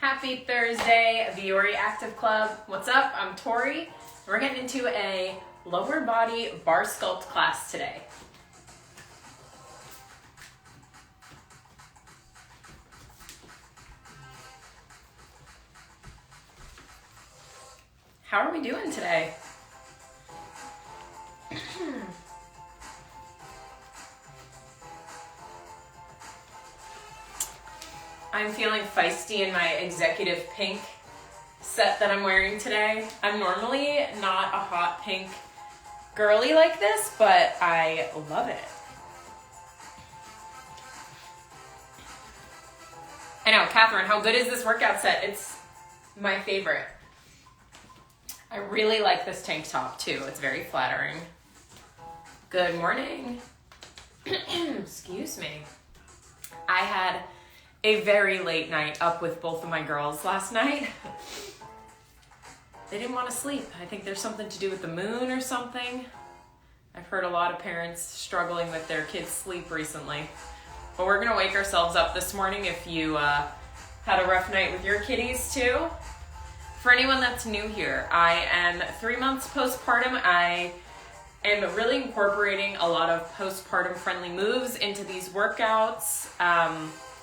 Happy Thursday, Vuori Active Club. What's up? I'm Tori. We're getting into a lower body bar sculpt class today. How are we doing today? I'm feeling feisty in my executive pink set that I'm wearing today. I'm normally not a hot pink girly like this, but I love it. I know, Catherine, how good is this workout set? It's my favorite. I really like this tank top too. It's very flattering. Good morning. Excuse me. I had a very late night up with both of my girls last night. They didn't want to sleep. I think there's something to do with the moon or something. I've heard a lot of parents struggling with their kids' sleep recently. But we're gonna wake ourselves up this morning if you had a rough night with your kiddies too. For anyone that's new here, I am 3 months postpartum. I am really incorporating a lot of postpartum friendly moves into these workouts.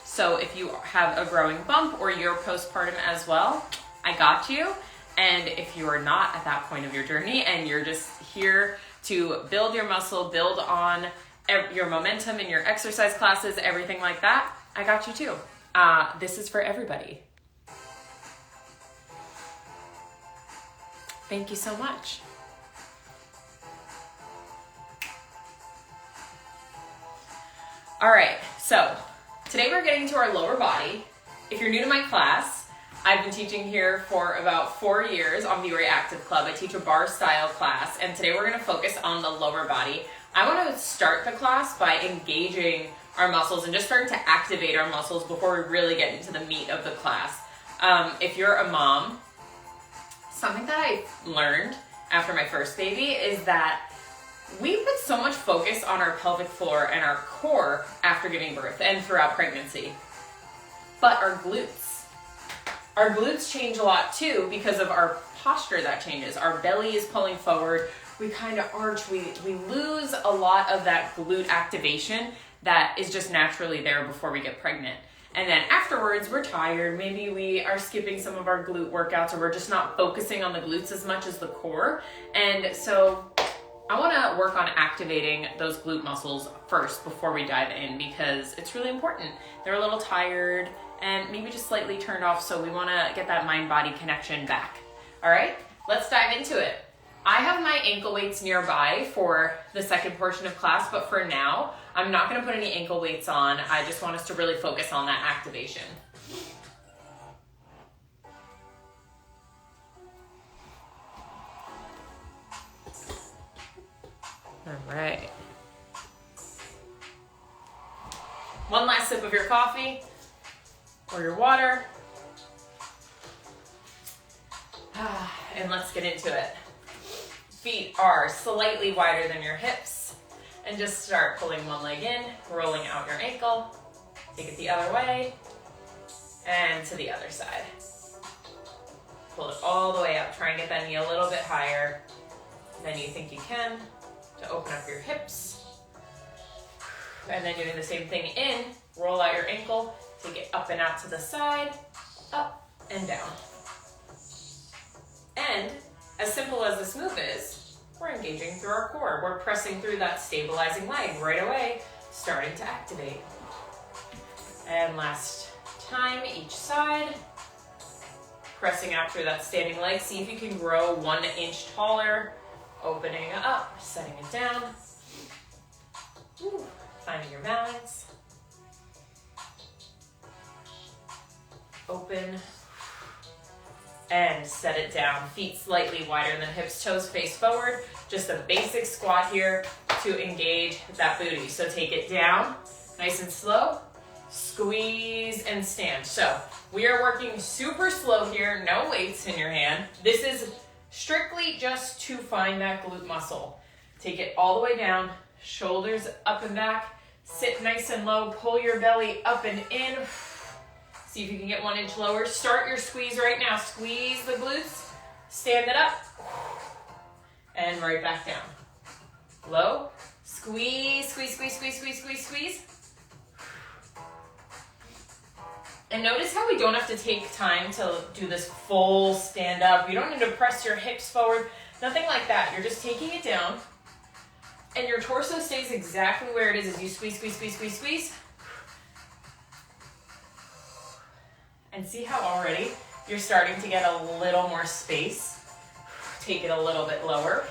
So if you have a growing bump or you're postpartum as well, I got you. And if you are not at that point of your journey and you're just here to build your muscle, build on your momentum in your exercise classes, everything like that, I got you too. This is for everybody. Thank you so much. All right, so today we're getting to our lower body. If you're new to my class, I've been teaching here for about 4 years on Vuori Active Club. I teach a bar style class, and today we're gonna focus on the lower body. I wanna start the class by engaging our muscles and just starting to activate our muscles before we really get into the meat of the class. If you're a mom, something that I learned after my first baby is that we put so much focus on our pelvic floor and our core after giving birth and throughout pregnancy. But our glutes change a lot too because of our posture that changes. Our belly is pulling forward, we kind of arch, we lose a lot of that glute activation that is just naturally there before we get pregnant. And then afterwards, we're tired. Maybe we are skipping some of our glute workouts or we're just not focusing on the glutes as much as the core. And so I wanna work on activating those glute muscles first before we dive in because it's really important. They're a little tired and maybe just slightly turned off, so we wanna get that mind-body connection back. All right, let's dive into it. I have my ankle weights nearby for the second portion of class, but for now, I'm not gonna put any ankle weights on. I just want us to really focus on that activation. All right. One last sip of your coffee or your water. And let's get into it. Feet are slightly wider than your hips. And just start pulling one leg in, rolling out your ankle. Take it the other way. And to the other side. Pull it all the way up. Try and get that knee a little bit higher than you think you can to open up your hips. And then doing the same thing in. Roll out your ankle. Take it up and out to the side. Up and down. And as simple as this move is, we're engaging through our core. We're pressing through that stabilizing leg right away, starting to activate. And last time, each side. Pressing out through that standing leg. See if you can grow 1 inch taller. Opening up, setting it down. Ooh, finding your balance. Open. And set it down. Feet slightly wider than hips, toes face forward. Just a basic squat here to engage that booty. So take it down, nice and slow. Squeeze and stand. So we are working super slow here, no weights in your hand. This is strictly just to find that glute muscle. Take it all the way down, shoulders up and back. Sit nice and low, pull your belly up and in. See if you can get 1 inch lower. Start your squeeze right now. Squeeze the glutes, stand it up, and right back down. Low, squeeze, squeeze, squeeze, squeeze, squeeze, squeeze, squeeze. And notice how we don't have to take time to do this full stand up. You don't need to press your hips forward, nothing like that. You're just taking it down, and your torso stays exactly where it is as you squeeze, squeeze, squeeze, squeeze, squeeze. And see how already you're starting to get a little more space. Take it a little bit lower.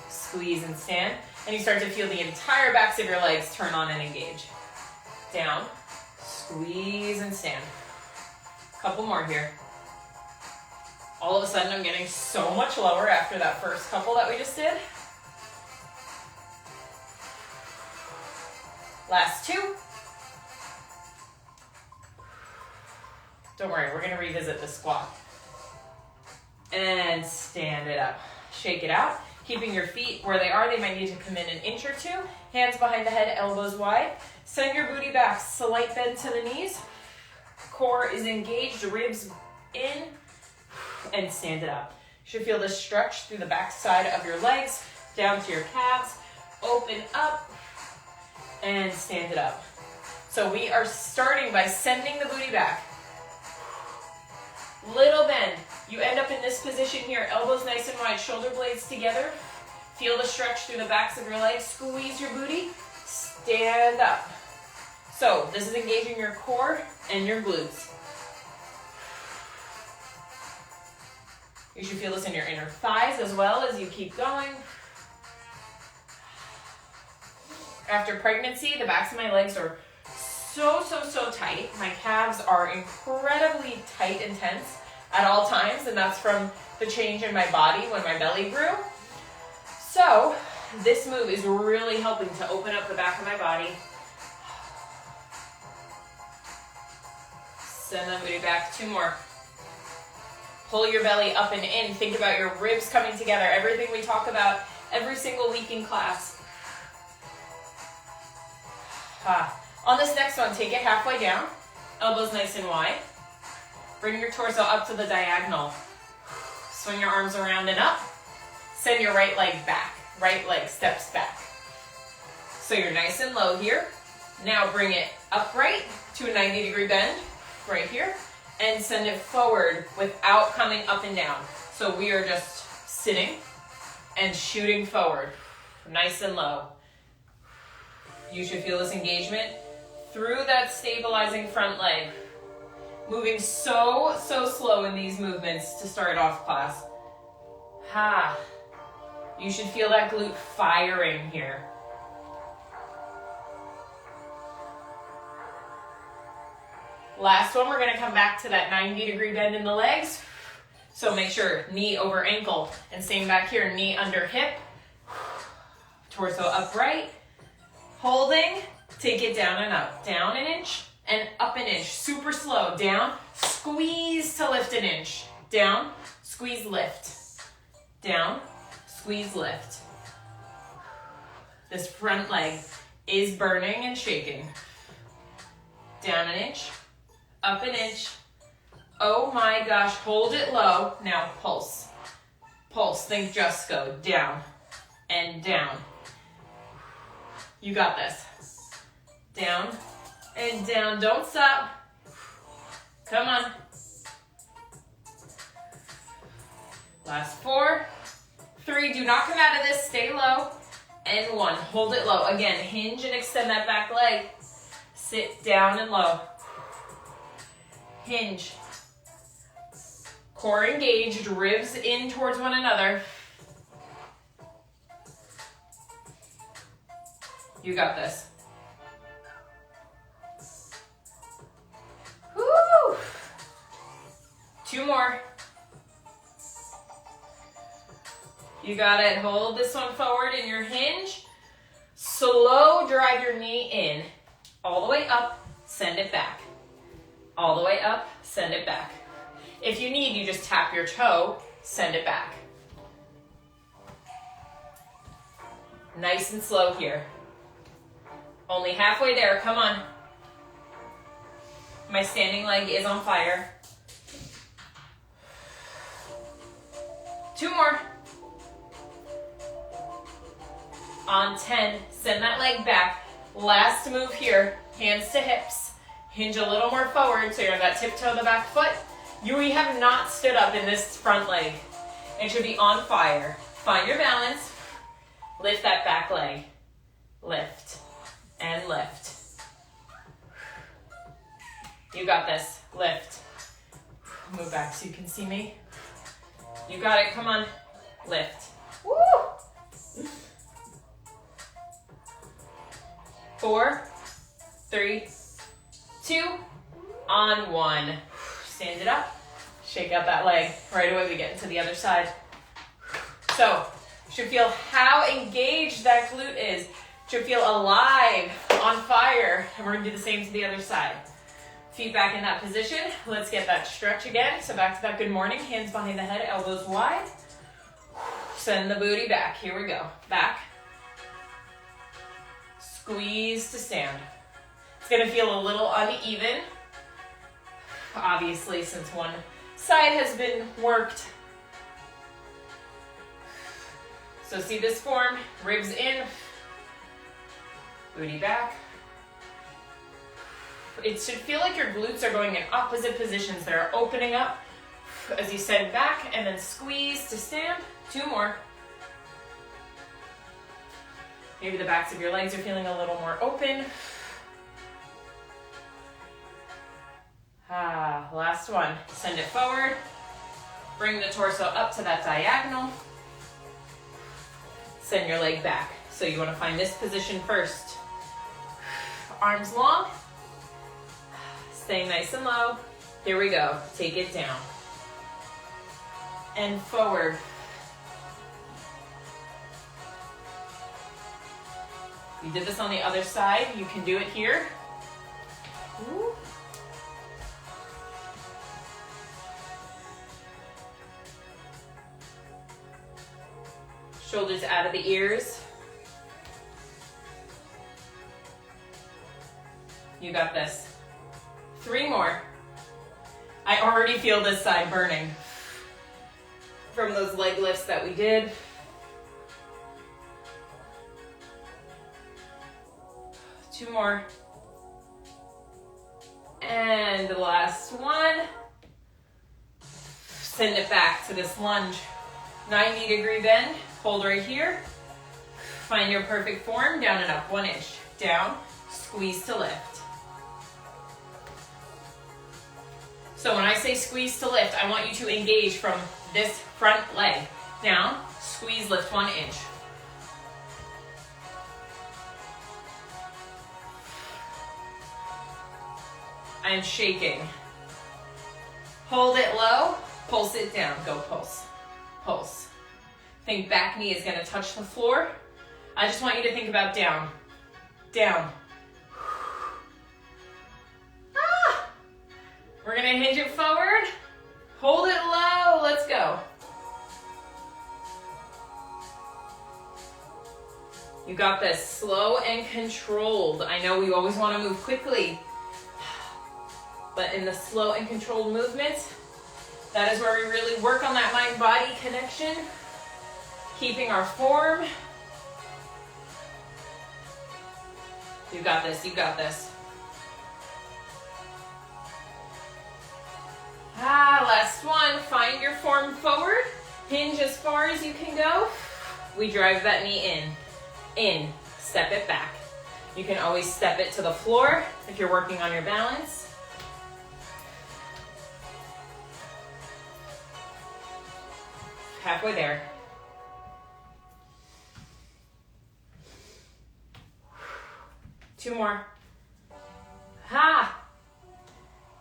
Squeeze and stand. And you start to feel the entire backs of your legs turn on and engage. Down. Squeeze and stand. Couple more here. All of a sudden I'm getting so much lower after that first couple that we just did. Last 2. Don't worry, we're gonna revisit the squat. And stand it up. Shake it out. Keeping your feet where they are, they might need to come in an inch or 2. Hands behind the head, elbows wide. Send your booty back, slight bend to the knees. Core is engaged, ribs in, and stand it up. You should feel this stretch through the back side of your legs, down to your calves. Open up, and stand it up. So we are starting by sending the booty back. Little bend. You end up in this position here, elbows nice and wide, shoulder blades together. Feel the stretch through the backs of your legs. Squeeze your booty. Stand up. So this is engaging your core and your glutes. You should feel this in your inner thighs as well as you keep going. After pregnancy, the backs of my legs are so tight. My calves are incredibly tight and tense at all times, and that's from the change in my body when my belly grew. So this move is really helping to open up the back of my body. Send the booty back. 2 more. Pull your belly up and in. Think about your ribs coming together. Everything we talk about every single week in class. On this next one, take it halfway down. Elbows nice and wide. Bring your torso up to the diagonal. Swing your arms around and up. Send your right leg back. Right leg steps back. So you're nice and low here. Now bring it upright to a 90-degree bend right here. And send it forward without coming up and down. So we are just sitting and shooting forward. Nice and low. You should feel this engagement through that stabilizing front leg. Moving so slow in these movements to start off class. You should feel that glute firing here. Last one, we're gonna come back to that 90-degree bend in the legs. So make sure knee over ankle, and same back here, knee under hip. Torso upright. Holding, take it down and up. Down an inch and up an inch. Super slow. Down, squeeze to lift an inch. Down, squeeze, lift. Down, squeeze, lift. This front leg is burning and shaking. Down an inch, up an inch. Oh my gosh, hold it low. Now pulse. Pulse, think just go down and down. You got this. Down and down. Don't stop. Come on. Last 4, 3. Do not come out of this. Stay low. And 1. Hold it low. Again, hinge and extend that back leg. Sit down and low. Hinge. Core engaged. Ribs in towards one another. You got this. Woo! 2 more. You got it. Hold this one forward in your hinge. Slow drive your knee in. All the way up, send it back. All the way up, send it back. If you need, you just tap your toe, send it back. Nice and slow here. Only halfway there, come on. My standing leg is on fire. 2 more. On 10, send that leg back. Last move here, hands to hips. Hinge a little more forward so you're on that tiptoe of the back foot. We have not stood up in this front leg. It should be on fire. Find your balance. Lift that back leg. Lift and lift. You got this. Lift. Move back so you can see me. You got it. Come on. Lift. Woo! 4, 3, 2, on 1. Stand it up. Shake out that leg. Right away we get into the other side. So, should feel how engaged that glute is. Should feel alive, on fire. And we're going to do the same to the other side. Feet back in that position. Let's get that stretch again. So back to that good morning. Hands behind the head, elbows wide. Send the booty back. Here we go. Back. Squeeze to stand. It's going to feel a little uneven. Obviously, since one side has been worked. So see this form, ribs in, booty back. It should feel like your glutes are going in opposite positions. They're opening up as you send back and then squeeze to stand. 2 more. Maybe the backs of your legs are feeling a little more open. Last one. Send it forward. Bring the torso up to that diagonal. Send your leg back. So you want to find this position first. Arms long. Staying nice and low. Here we go. Take it down. And forward. You did this on the other side. You can do it here. Ooh. Shoulders out of the ears. You got this. 3 more. I already feel this side burning from those leg lifts that we did. 2 more. And the last one. Send it back to this lunge. 90-degree bend. Hold right here. Find your perfect form. Down and up. 1 inch. Down. Squeeze to lift. So when I say squeeze to lift, I want you to engage from this front leg. Down. Squeeze, lift 1 inch. I'm shaking. Hold it low. Pulse it down. Go pulse. Pulse. Think back knee is going to touch the floor. I just want you to think about down. Down. Ah! We're going to hinge it forward. Hold it low. Let's go. You got this. Slow and controlled. I know we always want to move quickly. But in the slow and controlled movements, that is where we really work on that mind-body connection. Keeping our form. You got this, you got this. Last one. Find your form forward. Hinge as far as you can go. We drive that knee in. In. Step it back. You can always step it to the floor if you're working on your balance. Halfway there. Two more.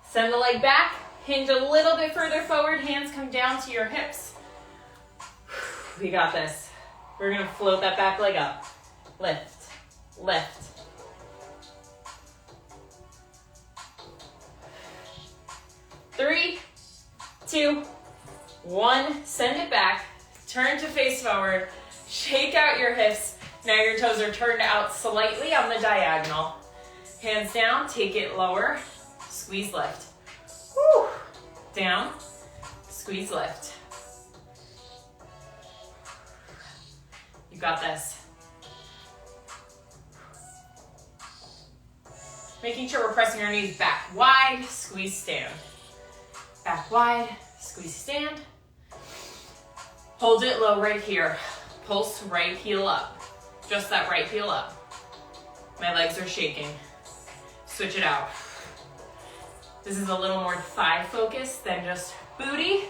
Send the leg back. Hinge a little bit further forward. Hands come down to your hips. We got this. We're going to float that back leg up. Lift. Lift. Three, 2, 1. Send it back. Turn to face forward. Shake out your hips. Now your toes are turned out slightly on the diagonal. Hands down, take it lower. squeeze, lift. Woo. Down, squeeze, lift. You got this. Making sure we're pressing our knees back wide, squeeze, stand. Back wide, squeeze, stand. Hold it low right here. Pulse right heel up. Just that right heel up. My legs are shaking. Switch it out. This is a little more thigh focused than just booty.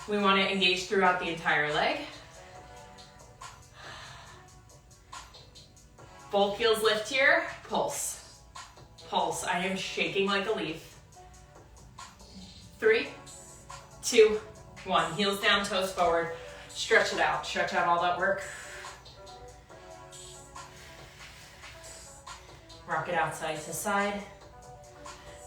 We want to engage throughout the entire leg. Both heels lift here. Pulse. Pulse. I am shaking like a leaf. 3, 2, 1. Heels down, toes forward. Stretch it out. Stretch out all that work. Rock it out side to side.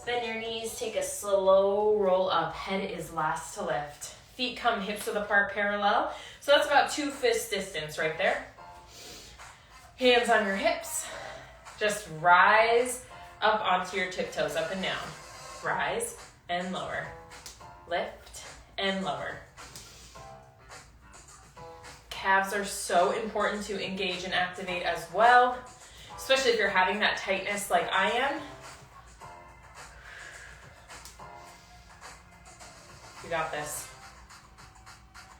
Bend your knees. Take a slow roll up. Head is last to lift. Feet come hips width apart, parallel. So that's about 2 fist distance right there. Hands on your hips. Just rise up onto your tiptoes, up and down. Rise and lower. Lift and lower. Calves are so important to engage and activate as well, especially if you're having that tightness like I am. You got this.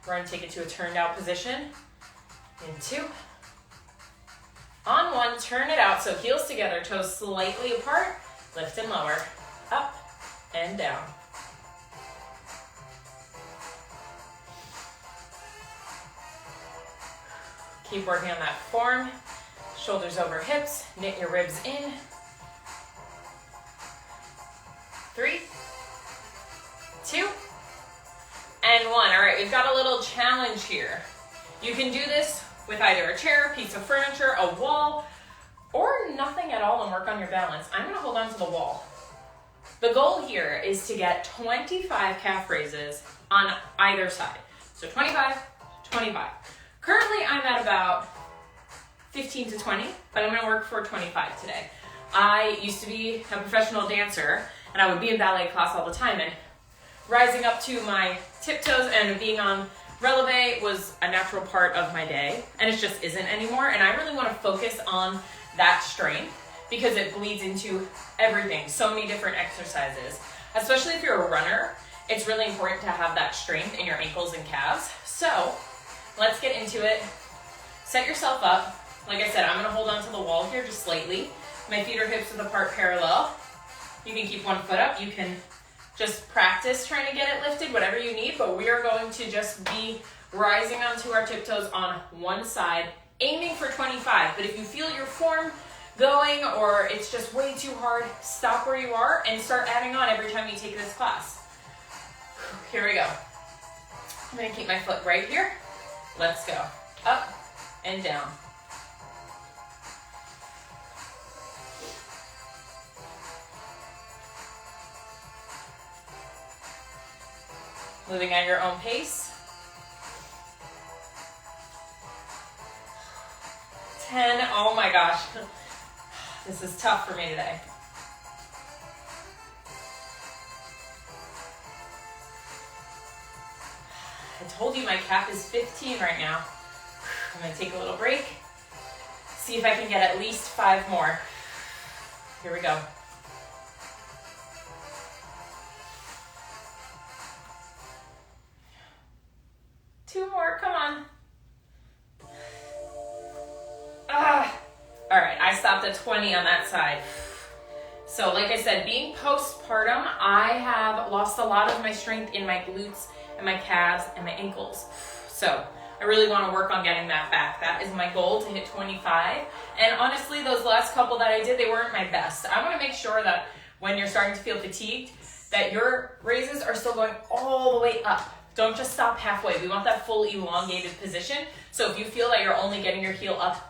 We're going to take it to a turned out position. In 2. On 1, turn it out. So heels together, toes slightly apart. Lift and lower. Up and down. Keep working on that form. Shoulders over hips. Knit your ribs in. 3, 2, and 1. All right, we've got a little challenge here. You can do this with either a chair, a piece of furniture, a wall, or nothing at all and work on your balance. I'm gonna hold on to the wall. The goal here is to get 25 calf raises on either side. So 25, 25. Currently, I'm at about 15 to 20, but I'm gonna work for 25 today. I used to be a professional dancer, and I would be in ballet class all the time, and rising up to my tiptoes and being on releve was a natural part of my day, and it just isn't anymore. And I really want to focus on that strength because it bleeds into everything. So many different exercises, especially if you're a runner, it's really important to have that strength in your ankles and calves. So let's get into it. Set yourself up. Like I said, I'm going to hold on to the wall here just slightly. My feet are hips width apart, parallel. You can keep one foot up. You can just practice trying to get it lifted, whatever you need, but we are going to just be rising onto our tiptoes on one side, aiming for 25. But if you feel your form going or it's just way too hard, stop where you are and start adding on every time you take this class. Here we go. I'm gonna keep my foot right here. Let's go. Up and down. Moving at your own pace. 10, oh my gosh. This is tough for me today. I told you my cap is 15 right now. I'm gonna take a little break. See if I can get at least 5 more. Here we go. Two more, come on. All right, I stopped at 20 on that side. So like I said, being postpartum, I have lost a lot of my strength in my glutes and my calves and my ankles. So I really want to work on getting that back. That is my goal, to hit 25. And honestly, those last couple that I did, they weren't my best. I want to make sure that when you're starting to feel fatigued, that your raises are still going all the way up. Don't just stop halfway. We want that full elongated position. So if you feel that you're only getting your heel up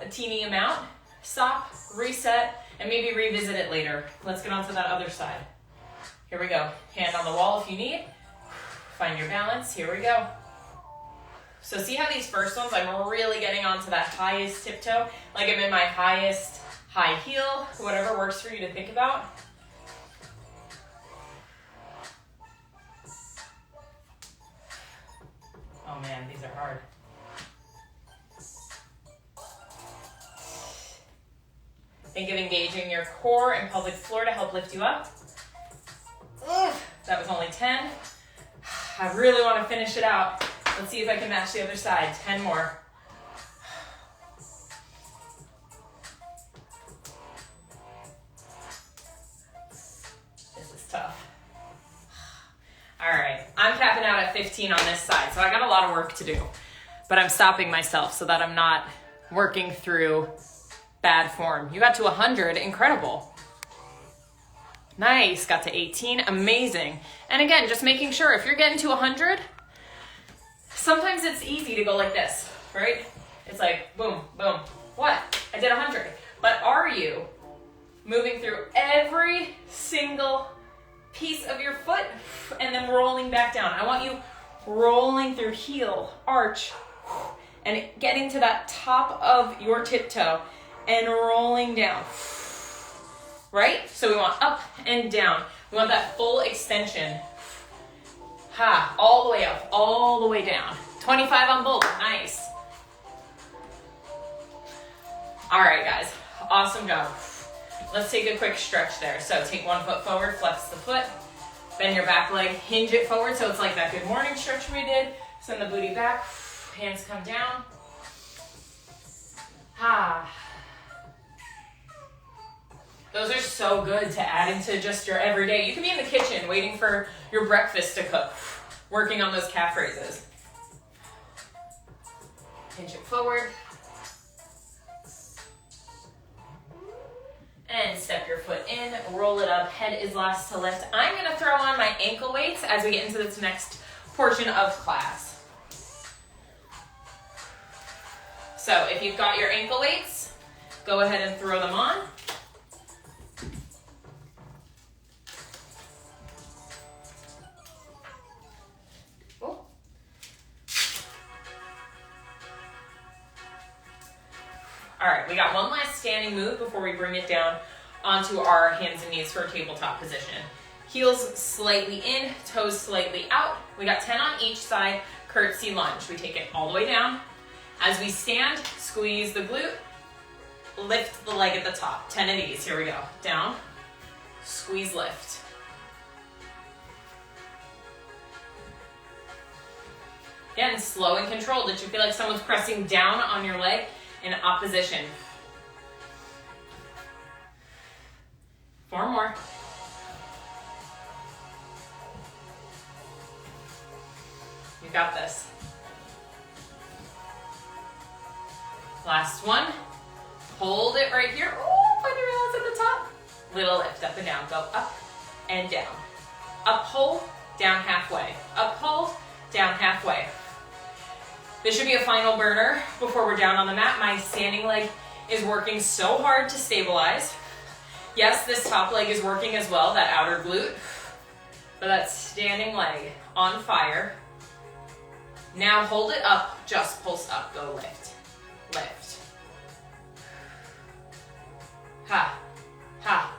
a teeny amount, stop, reset, and maybe revisit it later. Let's get onto that other side. Here we go. Hand on the wall if you need. Find your balance. Here we go. So see how these first ones, I'm really getting onto that highest tiptoe, like I'm in my highest high heel, whatever works for you to think about. Think of engaging your core and pelvic floor to help lift you up. Ugh, that was only 10. I really want to finish it out. Let's see if I can match the other side. 10 more. This is tough. All right, I'm capping out at 15 on this side, so I got a lot of work to do, but I'm stopping myself so that I'm not working through bad form. You got to 100, incredible. Nice, got to 18, amazing. And again, just making sure if you're getting to 100, sometimes it's easy to go like this, right? It's like, boom, boom. What? I did 100. But are you moving through every single piece of your foot and then rolling back down? I want you rolling through heel, arch, and getting to that top of your tiptoe and rolling down, right? So we want up and down. We want that full extension. Ha, all the way up, all the way down. 25 on both, nice. All right, guys, awesome job. Let's take a quick stretch there. So take one foot forward, flex the foot, bend your back leg, hinge it forward. So it's like that good morning stretch we did. Send the booty back, hands come down. Ah. Those are so good to add into just your everyday. You can be in the kitchen waiting for your breakfast to cook, working on those calf raises. Hinge it forward. And step your foot in, roll it up, head is last to lift. I'm gonna throw on my ankle weights as we get into this next portion of class. So if you've got your ankle weights, go ahead and throw them on. All right, we got one last standing move before we bring it down onto our hands and knees for a tabletop position. Heels slightly in, toes slightly out. We got 10 on each side, curtsy lunge. We take it all the way down. As we stand, squeeze the glute, lift the leg at the top. 10 of these, here we go. Down, squeeze, lift. Again, slow and controlled. Did you feel like someone's pressing down on your leg? In opposition. 4 more. You got this. Last one. Hold it right here. Oh, find your hands at the top. Little lift, up and down. Go up and down. Up, hold, down halfway. Up, hold, down halfway. This should be a final burner before we're down on the mat. My standing leg is working so hard to stabilize. Yes, this top leg is working as well, that outer glute, but that standing leg on fire. Now hold it up, just pulse up, go lift, lift. Ha, ha.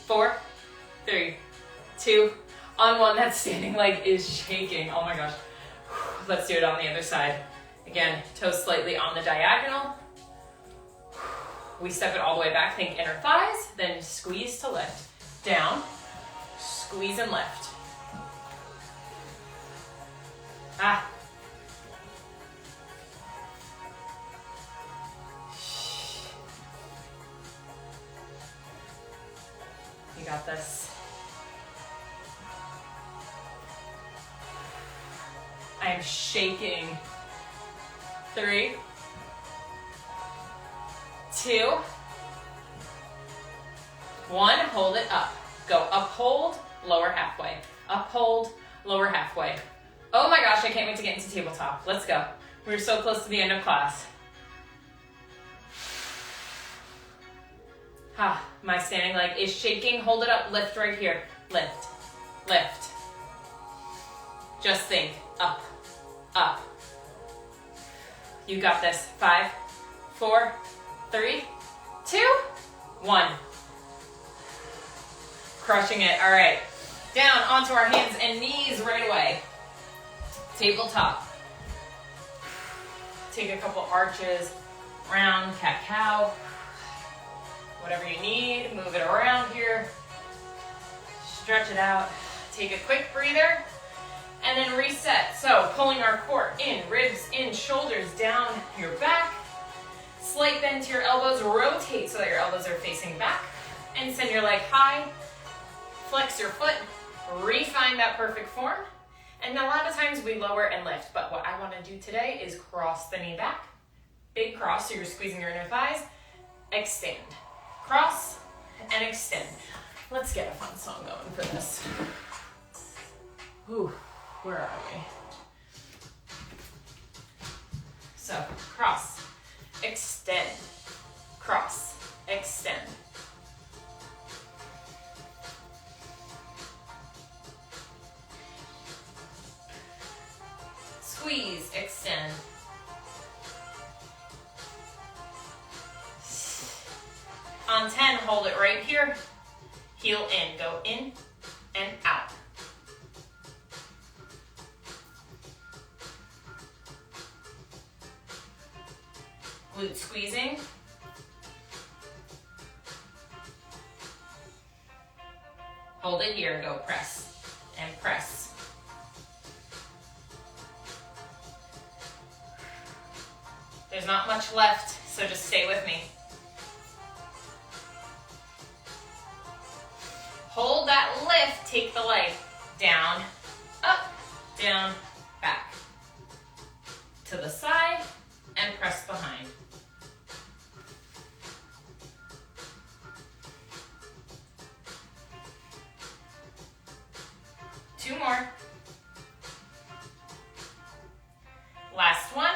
4, 3, 2, on 1. That standing leg is shaking, oh my gosh. Let's do it on the other side. Again, toes slightly on the diagonal. We step it all the way back, think inner thighs, then squeeze to lift. Down, squeeze and lift. Ah. You got this. I am shaking. 3, 2, 1. Hold it up. Go up, hold, lower halfway. Up, hold, lower halfway. Oh my gosh, I can't wait to get into tabletop. Let's go. We're so close to the end of class. Ah, my standing leg is shaking. Hold it up, lift right here. Lift, lift. Just think, up, up. You got this. 5, 4, 3, 2, 1. Crushing it. All right. Down onto our hands and knees right away. Tabletop. Take a couple arches. Round cat-cow. Whatever you need, move it around here. Stretch it out. Take a quick breather and then reset. So pulling our core in, ribs in, shoulders down your back. Slight bend to your elbows, rotate so that your elbows are facing back, and send your leg high. Flex your foot, refine that perfect form. And a lot of times we lower and lift, but what I want to do today is cross the knee back. Big cross, so you're squeezing your inner thighs. Extend. Cross and extend. Let's get a fun song going for this. Ooh, where are we? So, cross, extend, cross, extend. Squeeze, extend. On 10, hold it right here. Heel in, go in and out. Glute squeezing. Hold it here, go press and press. There's not much left, so just stay with me. Hold that lift, take the leg down, up, down, back. To the side and press behind. Two more. Last one.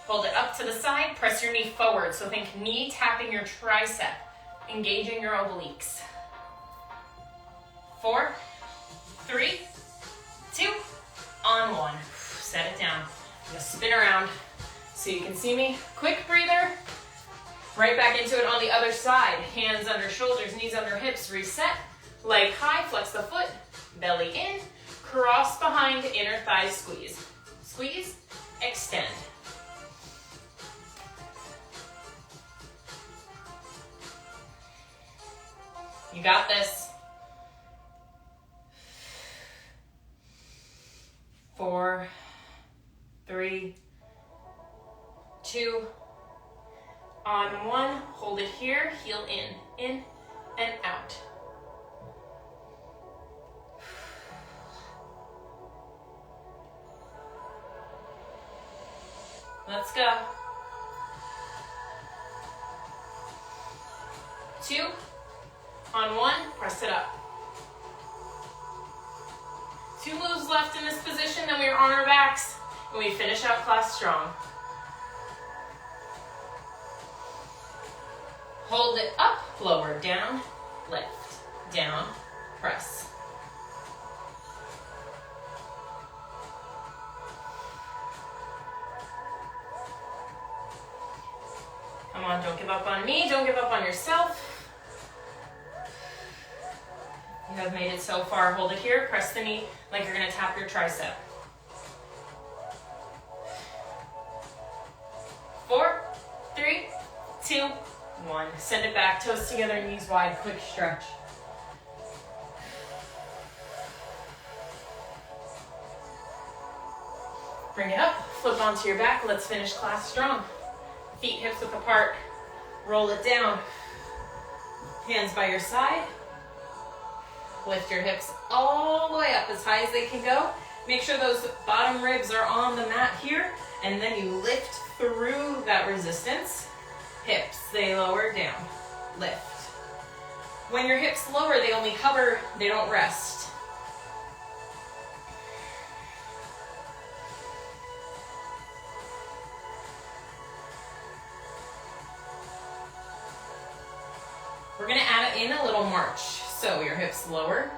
Hold it up to the side, press your knee forward. So think knee tapping your tricep, engaging your obliques. 4, 3, 2, on 1. Set it down. I'm gonna spin around so you can see me. Quick breather. Right back into it on the other side. Hands under shoulders, knees under hips. Reset. Leg high, flex the foot. Belly in. Cross behind, inner thighs squeeze. Squeeze, extend. You got this. 4, 3, 2, on 1. Hold it here, heel in and out. Let's go. 2, on 1, press it up. 2 moves left in this position, then we are on our backs, and we finish out class strong. Hold it up, lower, down, lift, down, press. Come on, don't give up on me, don't give up on yourself. You have made it so far. Hold it here, press the knee like you're gonna tap your tricep. 4, 3, 2, 1. Send it back, toes together, knees wide, quick stretch. Bring it up, flip onto your back. Let's finish class strong. Feet hips width apart, roll it down. Hands by your side. Lift your hips all the way up as high as they can go. Make sure those bottom ribs are on the mat here, and then you lift through that resistance. Hips, they lower down, lift. When your hips lower, they only hover, they don't rest. We're gonna add in a little march. So your hips lower,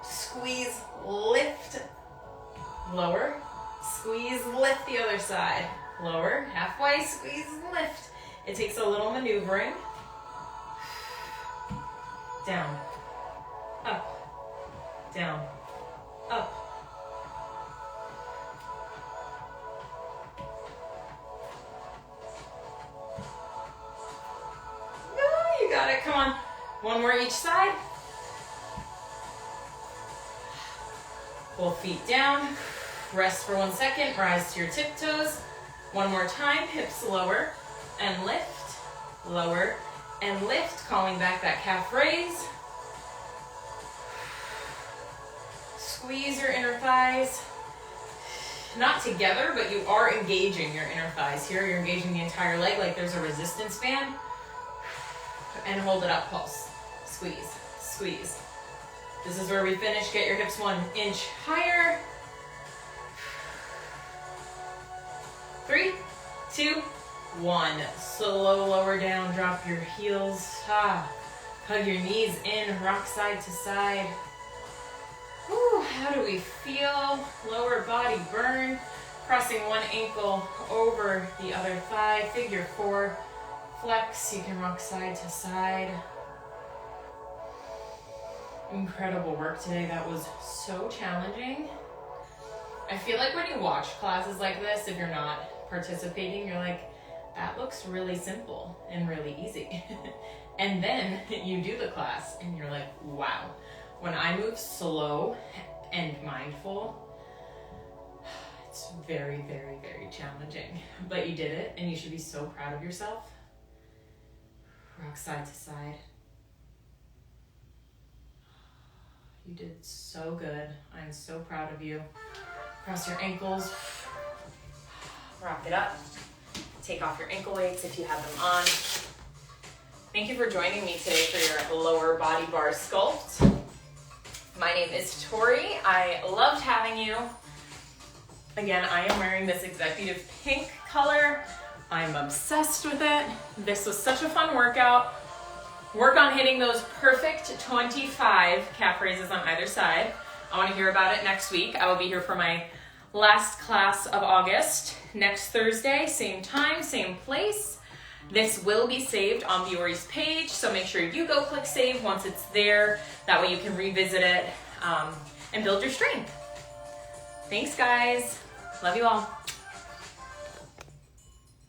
squeeze, lift, lower, squeeze, lift the other side. Lower, halfway, squeeze, lift. It takes a little maneuvering. Down, up, down, up. No, you got it, come on. One more each side. Both feet down. Rest for 1 second. Rise to your tiptoes. One more time. Hips lower and lift. Lower and lift. Calling back that calf raise. Squeeze your inner thighs. Not together, but you are engaging your inner thighs here. You're engaging the entire leg like there's a resistance band. And hold it up, pulse. Squeeze, squeeze. This is where we finish. Get your hips 1 inch higher. 3, 2, 1. Slow lower down, drop your heels. Hug your knees in, rock side to side. Whew, how do we feel? Lower body burn. Crossing one ankle over the other thigh. Figure 4. Flex, you can rock side to side. Incredible work today. That was so challenging. I feel like when you watch classes like this, if you're not participating, you're like, that looks really simple and really easy. And then you do the class and you're like, wow. When I move slow and mindful, it's very, very, very challenging. But you did it and you should be so proud of yourself. Rock side to side. You did so good. I'm so proud of you. Cross your ankles. Rock it up. Take off your ankle weights if you have them on. Thank you for joining me today for your lower body bar sculpt. My name is Tori. I loved having you. Again, I am wearing this executive pink color. I'm obsessed with it. This was such a fun workout. Work on hitting those perfect 25 calf raises on either side. I want to hear about it next week. I will be here for my last class of August. Next Thursday, same time, same place. This will be saved on Biori's page, so make sure you go click save once it's there. That way you can revisit it and build your strength. Thanks, guys. Love you all.